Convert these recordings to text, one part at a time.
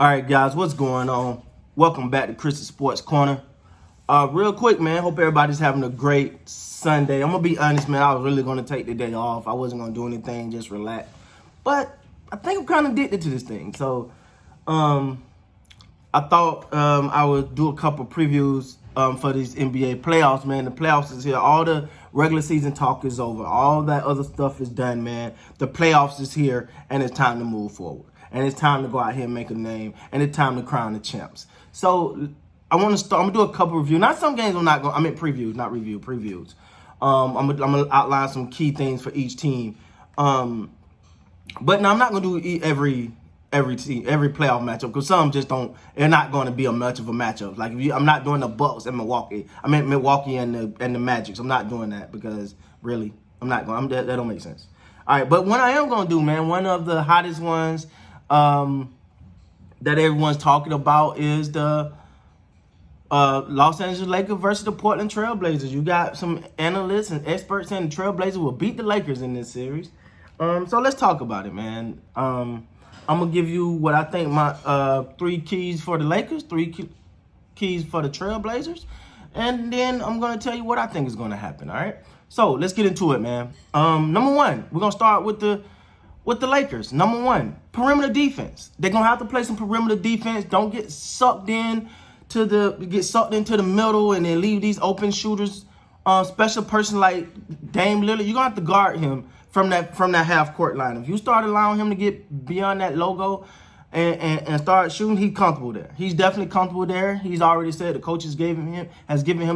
All right, guys, what's going on? Welcome back to Chris's Sports Corner. Real quick, man, hope everybody's having a great Sunday. I'm going to be honest, man, I was really going to take the day off. I wasn't going to do anything, just relax. But I think I'm kind of addicted to this thing. So I thought I would do a couple previews for these NBA playoffs, man. The playoffs is here. All the regular season talk is over. All that other stuff is done, man. The playoffs is here, and it's time to move forward. And it's time to go out here and make a name. And it's time to crown the champs. So I want to start. I'm going to do a couple reviews. Not some games I'm not going to. I mean previews, not review, previews. I'm going to outline some key things for each team. But now I'm not going to do every playoff matchup because some just don't. They're not going to be much of a matchup. Like I'm not doing the Bucks and Milwaukee. I mean Milwaukee and the Magic. I'm not doing that because really I'm not going. That don't make sense. All right, but what I am going to do, man, one of the hottest ones that everyone's talking about is the Los Angeles Lakers versus the Portland Trail Blazers. You got some analysts and experts saying the Trail Blazers will beat the Lakers in this series. So let's talk about it, man. I'm going to give you what I think my 3 keys for the Lakers, 3 keys for the Trail Blazers, and then I'm going to tell you what I think is going to happen, all right? So let's get into it, man. Number one, we're going to start with the Lakers. Number one, perimeter defense. They're going to have to play some perimeter defense. Don't get sucked into the middle and then leave these open shooters. Special person like Dame Lillard, you're going to have to guard him from that half court line. If you start allowing him to get beyond that logo and start shooting, he's comfortable there. He's definitely comfortable there. He's already said the coach has given him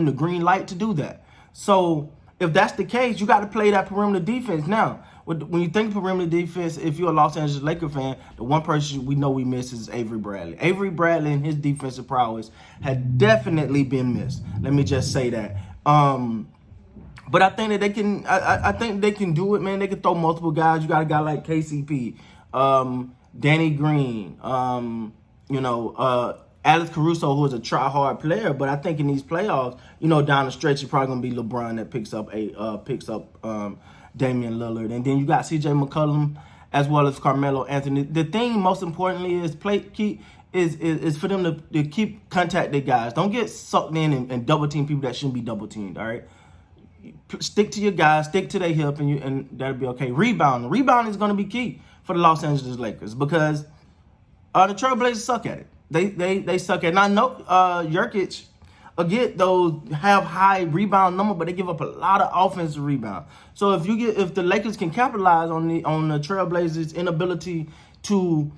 the green light to do that. So if that's the case, you got to play that perimeter defense. Now, when you think perimeter defense, if you're a Los Angeles Lakers fan, the one person we know we miss is Avery Bradley. Avery Bradley and his defensive prowess had definitely been missed. Let me just say that. But I think that they can. I think they can do it, man. They can throw multiple guys. You got a guy like KCP, Danny Green, Alex Caruso, who is a try-hard player. But I think in these playoffs, down the stretch, it's probably gonna be LeBron that picks up Damian Lillard, and then you got C.J. McCollum as well as Carmelo Anthony. The thing, most importantly, is for them to keep contact their guys. Don't get sucked in and double team people that shouldn't be double teamed. All right, stick to your guys, stick to their hip, and that'll be okay. Rebounding is going to be key for the Los Angeles Lakers because the Trailblazers suck at it. They suck at it. And I know Jokic get those have high rebound number, but they give up a lot of offensive rebound. So if the Lakers can capitalize on the Trailblazers' inability to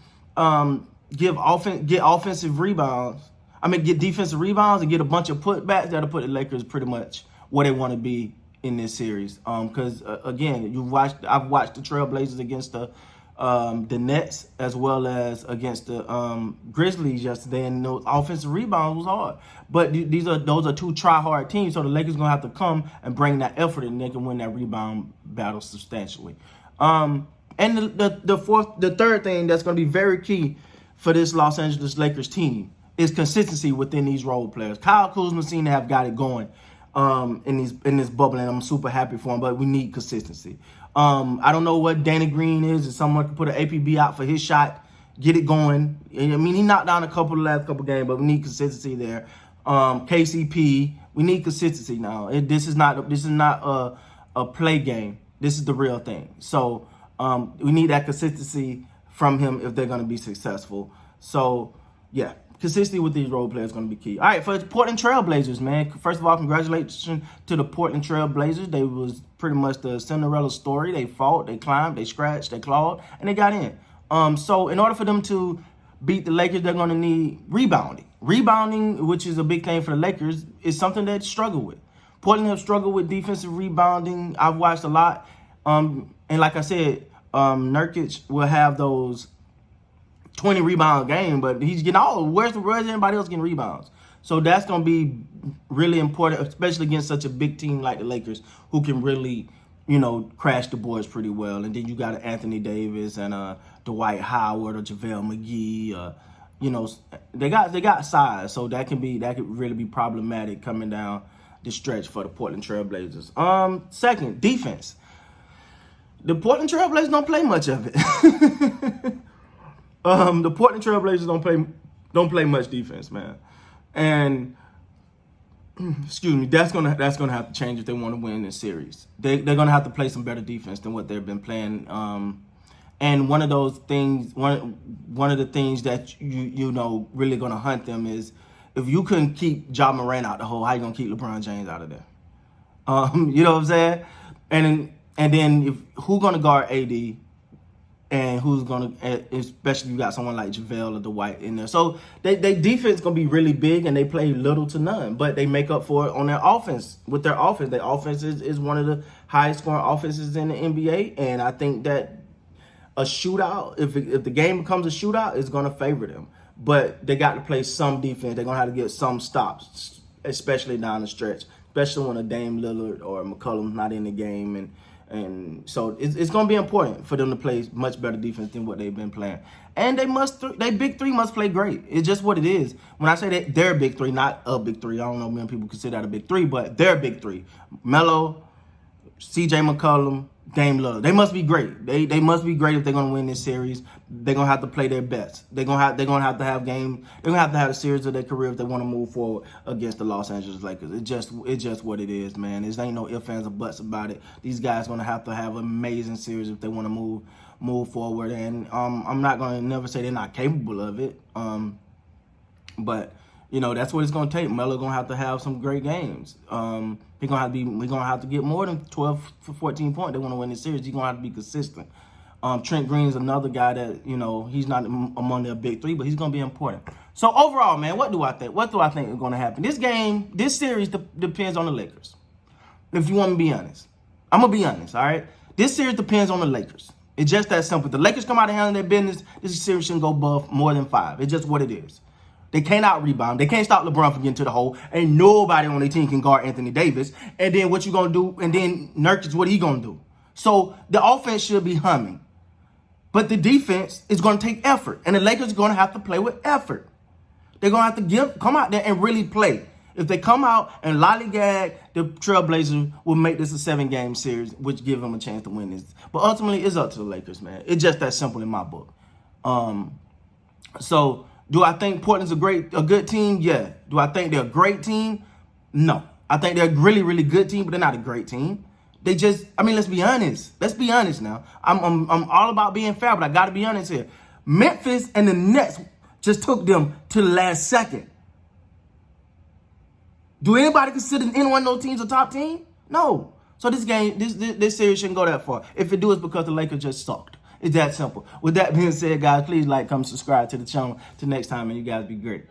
get offensive rebounds, get defensive rebounds and get a bunch of putbacks, that'll put the Lakers pretty much where they want to be in this series. Because again, I've watched the Trailblazers against the Nets as well as against the Grizzlies yesterday, and those offensive rebounds was hard. But those are 2 try-hard teams, so the Lakers gonna have to come and bring that effort, and they can win that rebound battle substantially. And the third thing that's gonna be very key for this Los Angeles Lakers team is consistency within these role players. Kyle Kuzma seemed to have got it going in this bubble, and I'm super happy for him, but we need consistency. I don't know what Danny Green is. If someone could put an APB out for his shot, get it going. He knocked down the last couple games, but we need consistency there. KCP, we need consistency now. This is not a play game. This is the real thing. So we need that consistency from him if they're going to be successful. So yeah. Consistency with these role players is going to be key. All right, for the Portland Trail Blazers, man. First of all, congratulations to the Portland Trail Blazers. They was pretty much the Cinderella story. They fought, they climbed, they scratched, they clawed, and they got in. So in order for them to beat the Lakers, they're going to need rebounding. Rebounding, which is a big thing for the Lakers, is something they struggle with. Portland have struggled with defensive rebounding. I've watched a lot. And like I said, Nurkic will have those 20 rebound game, but he's getting where's anybody else getting rebounds? So that's going to be really important, especially against such a big team like the Lakers, who can really, crash the boards pretty well. And then you got Anthony Davis and Dwight Howard or JaVale McGee. They got size, so that could really be problematic coming down the stretch for the Portland Trail Blazers. Second, defense. The Portland Trail Blazers don't play much of it. The Portland Trailblazers don't play much defense, man. And excuse me, that's gonna have to change if they want to win this series. They're gonna have to play some better defense than what they've been playing. And one of those things, one of the things that you know really gonna hunt them is if you couldn't keep Ja Morant out the hole, how you gonna keep LeBron James out of there? You know what I'm saying? And then who gonna guard AD? And who's gonna, especially if you got someone like JaVale or Dwight in there. So they defense gonna be really big, and they play little to none, but they make up for it on their offense. With their offense, their offense is one of the highest scoring offenses in the NBA, and I think that a shootout, if the game becomes a shootout, is gonna favor them. But they got to play some defense. They're gonna have to get some stops, especially down the stretch, especially when a Dame Lillard or McCollum's not in the game, and so it's going to be important for them to play much better defense than what they've been playing. And they big three must play great. It's just what it is. When I say that they're big three, not a big three, I don't know many people consider that a big three, but they're big three. Melo, CJ McCollum, Dame Lillard. They must be great. They must be great if they're going to win this series. They're going to have to play their best. They're going to have to have games. They're going to have a series of their career if they want to move forward against the Los Angeles Lakers. It's just what it is, man. There ain't no ifs, ands, or buts about it. These guys going to have an amazing series if they want to move forward. And I'm not going to never say they're not capable of it. But you know, that's what it's going to take. Melo going to have some great games. We're going to have to get more than 12 for 14 points. They want to win this series. He's going to have to be consistent. Trent Green's another guy that, you know, he's not among their big three, but he's going to be important. So overall, man, what do I think? What do I think is going to happen? This series depends on the Lakers. If you want me to be honest. I'm going to be honest, all right? This series depends on the Lakers. It's just that simple. If the Lakers come out and handle their business, this series shouldn't go above more than 5. It's just what it is. They can't out-rebound. They can't stop LeBron from getting to the hole. Ain't nobody on their team can guard Anthony Davis. And then what you going to do? And then Nurkic, what he going to do? So the offense should be humming. But the defense is going to take effort. And the Lakers are going to have to play with effort. They're going to have to come out there and really play. If they come out and lollygag, the Trailblazers will make this a 7-game series, which give them a chance to win this. But ultimately, it's up to the Lakers, man. It's just that simple in my book. So do I think Portland's a good team? Yeah. Do I think they're a great team? No. I think they're a really, really good team, but they're not a great team. They just, I mean, let's be honest. Let's be honest now. I'm all about being fair, but I got to be honest here. Memphis and the Nets just took them to the last second. Do anybody consider any one of those teams a top team? No. So this series shouldn't go that far. If it do, it's because the Lakers just sucked. It's that simple. With that being said, guys, please like, comment, subscribe to the channel. Till next time, and you guys be great.